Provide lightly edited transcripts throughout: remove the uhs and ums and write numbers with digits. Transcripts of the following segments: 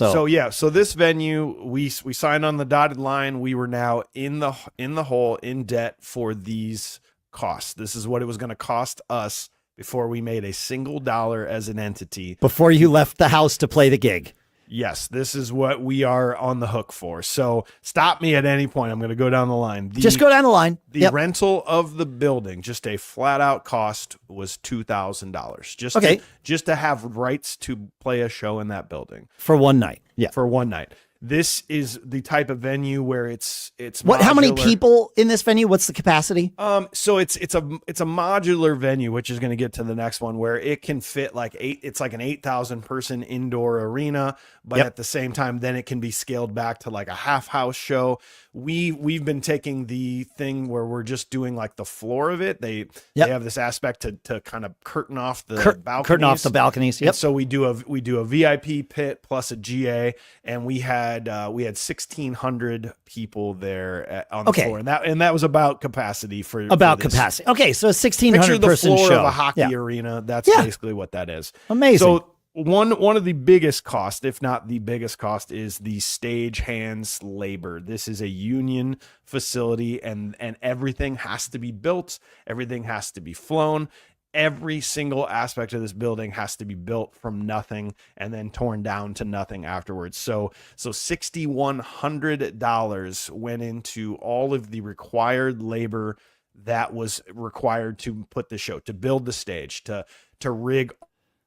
So this venue, we signed on the dotted line. We were now in the hole, in debt for these costs. This is what it was going to cost us before we made a single dollar as an entity. Before you left the house to play the gig. Yes, this is what we are on the hook for. So stop me at any point. I'm going to go down the line. Just go down the line. The rental of the building, just a flat out cost, was $2,000. Just to have rights to play a show in that building for one night. Yeah, for one night. This is the type of venue where it's what? Modular. How many people in this venue? What's the capacity? So it's a modular venue, which is going to get to the next one, where it can fit like it's like an 8,000 person indoor arena, but at the same time, then it can be scaled back to like a half house show. We've been taking the thing where we're just doing like the floor of it. They have this aspect to kind of curtain off the balconies. Curtain off the balconies. Yep. And so we do a VIP pit plus a GA, and we had 1,600 people there on the floor, and that was about capacity for capacity. Okay, so a 1,600 person floor show of a hockey arena. That's basically what that is. Amazing. So one of the biggest costs, if not the biggest cost, is the stage hands labor. This is a union facility, and everything has to be built. Everything has to be flown. Every single aspect of this building has to be built from nothing and then torn down to nothing afterwards. So $6,100 went into all of the required labor that was required to put the show, to build the stage, to rig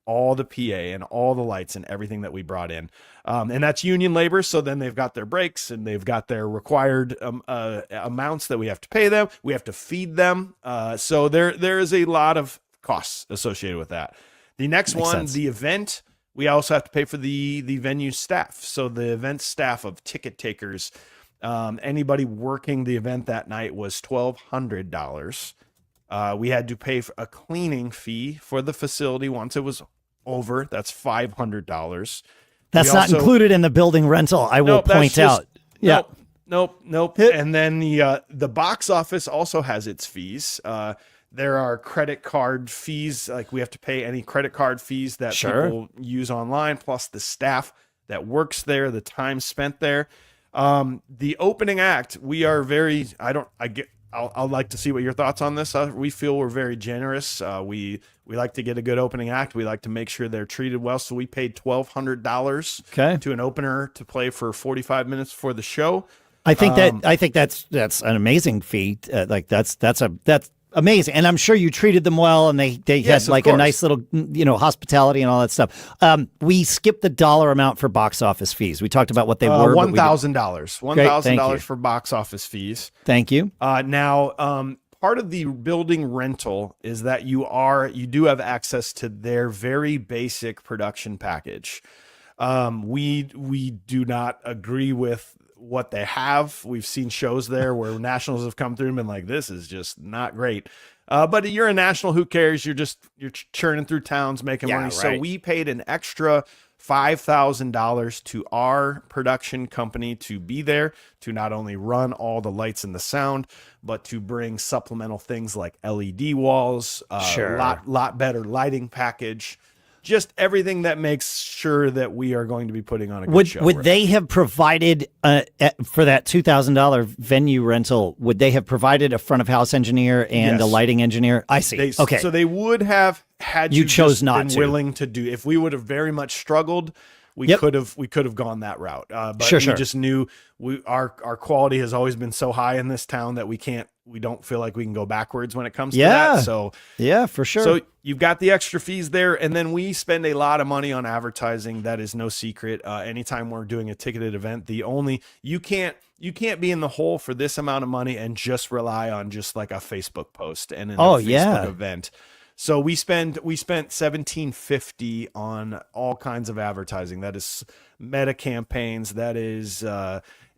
all the PA and all the lights and everything that we brought in. And that's union labor. So then they've got their breaks and they've got their required amounts that we have to pay them. We have to feed them. So there is a lot of costs associated with that. The next Makes one, sense. the event, we also have to pay for the venue staff. So the event staff of ticket takers, anybody working the event that night was $1,200. We had to pay for a cleaning fee for the facility once it was over. That's $500. That's not included in the building rental. I will point out. Nope. And then the box office also has its fees. There are credit card fees, like we have to pay any credit card fees that people use online, plus the staff that works there, the time spent there. The opening act, we are very, I'll like to see what your thoughts on this. We feel we're very generous. We like to get a good opening act. We like to make sure they're treated well. So we paid $1,200 to an opener to play for 45 minutes for the show. I think that's an amazing feat. That's amazing. And I'm sure you treated them well, and they had like a nice little, hospitality and all that stuff. We skipped the dollar amount for box office fees. We talked about what they were. $1,000. $1,000 for box office fees. Thank you. Now, part of the building rental is that you do have access to their very basic production package. We do not agree with what they have. We've seen shows there where nationals have come through and been like, this is just not great. But you're a national, who cares? You're churning through towns, making money. Right. So we paid an extra $5,000 to our production company to be there, to not only run all the lights and the sound, but to bring supplemental things like LED walls, lot better lighting package. Just everything that makes sure that we are going to be putting on a good show. Would they have provided, for that $2,000 venue rental, would they have provided a front of house engineer and a lighting engineer? I see. Okay. So they would have had you chose not been to. Willing to do. If we would have very much struggled, we could have gone that route. But we just knew our quality has always been so high in this town that we don't feel like we can go backwards when it comes to that. So for sure. So you've got the extra fees there, and then we spend a lot of money on advertising. That is no secret. Anytime we're doing a ticketed event, you can't be in the hole for this amount of money and just rely on just like a Facebook post and a Facebook event. So we spent $1,750 on all kinds of advertising. That is meta campaigns. That is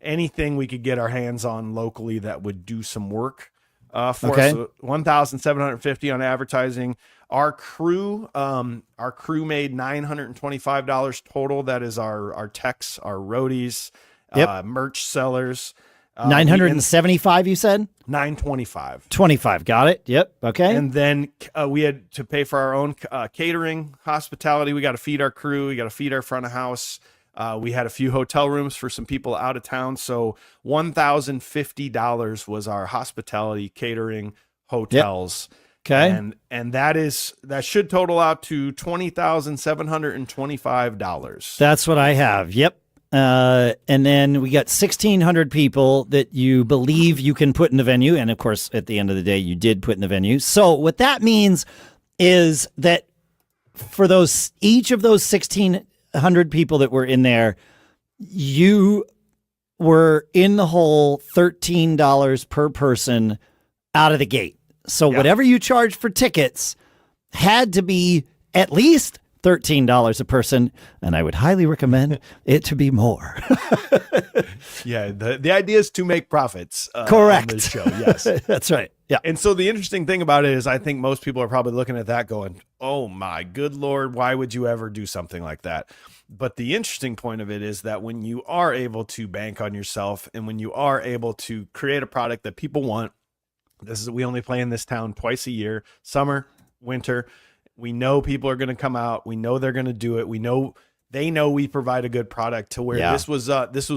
anything we could get our hands on locally that would do some work for us. So $1,750 on advertising. Our crew made $925 total. That is our techs, our roadies, merch sellers. 975, you said? 925. 25, got it. Yep. Okay. And then we had to pay for our own catering, hospitality. We got to feed our crew. We got to feed our front of house. We had a few hotel rooms for some people out of town. So $1,050 was our hospitality, catering, hotels. Yep. Okay. And that should total out to $20,725. That's what I have. Yep. And then we got 1,600 people that you believe you can put in the venue. And of course, at the end of the day, you did put in the venue. So what that means is that for each of those 1,600 people that were in there, you were in the hole $13 per person out of the gate. So whatever you charged for tickets had to be at least $13 a person, and I would highly recommend it to be more. Yeah, the idea is to make profits. Correct. On this show, yes. That's right. Yeah. And so the interesting thing about it is I think most people are probably looking at that going, oh my good Lord, why would you ever do something like that? But the interesting point of it is that when you are able to bank on yourself and when you are able to create a product that people want, we only play in this town twice a year, summer, winter. We know people are going to come out. We know they're going to do it. They know we provide a good product to where this was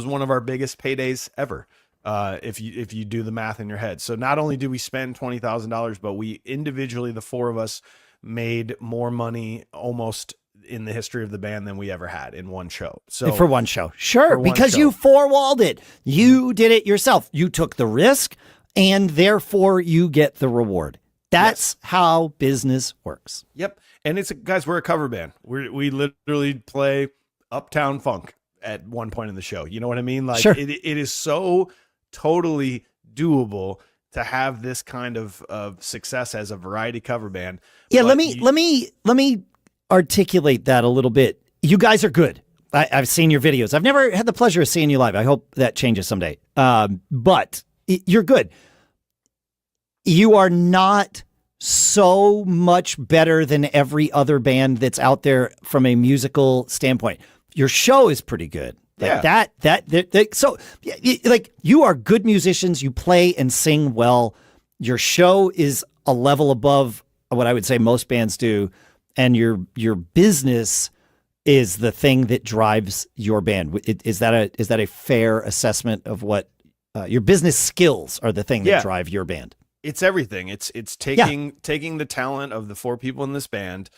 one of our biggest paydays ever. If you do the math in your head. So not only did we spend $20,000, but we individually, the four of us, made more money almost in the history of the band than we ever had in one show. So for one show. Sure. Because you four-walled it. You did it yourself. You took the risk and therefore you get the reward. That's how business works. Yep. And guys, we're a cover band. We literally play Uptown Funk at one point in the show. You know what I mean? Like it is so totally doable to have this kind of success as a variety cover band. Yeah. Let me articulate that a little bit. You guys are good. I've seen your videos. I've never had the pleasure of seeing you live. I hope that changes someday. But you're good. You are not so much better than every other band that's out there from a musical standpoint. Your show is pretty good. Like so like you are good musicians. You play and sing well. Your show is a level above what I would say most bands do. And your business is the thing that drives your band. Is that a fair assessment of what your business skills are the thing that drive your band? It's everything. It's taking the talent of the four people in this band,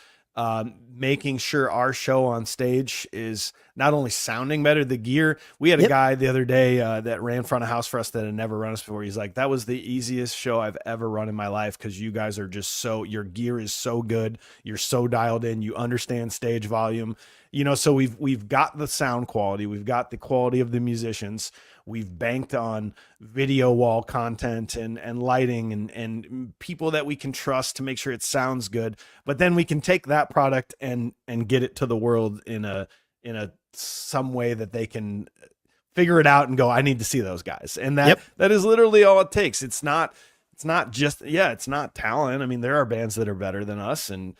making sure our show on stage is not only sounding better, the gear. We had a guy the other day that ran front of house for us that had never run us before. He's like, that was the easiest show I've ever run in my life because you guys are just your gear is so good. You're so dialed in. You understand stage volume. You know, so we've got the sound quality. We've got the quality of the musicians. We've banked on video wall content and lighting and people that we can trust to make sure it sounds good. But then we can take that product and get it to the world in some way that they can figure it out and go, I need to see those guys. And that is literally all it takes. It's not talent. I mean, there are bands that are better than us and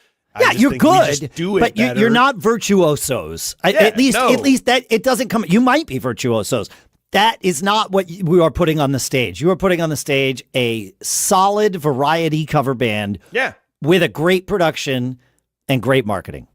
you're good, but you're you're not virtuosos. At least that it doesn't come. You might be virtuosos. That is not what we are putting on the stage. You are putting on the stage a solid variety cover band with a great production and great marketing.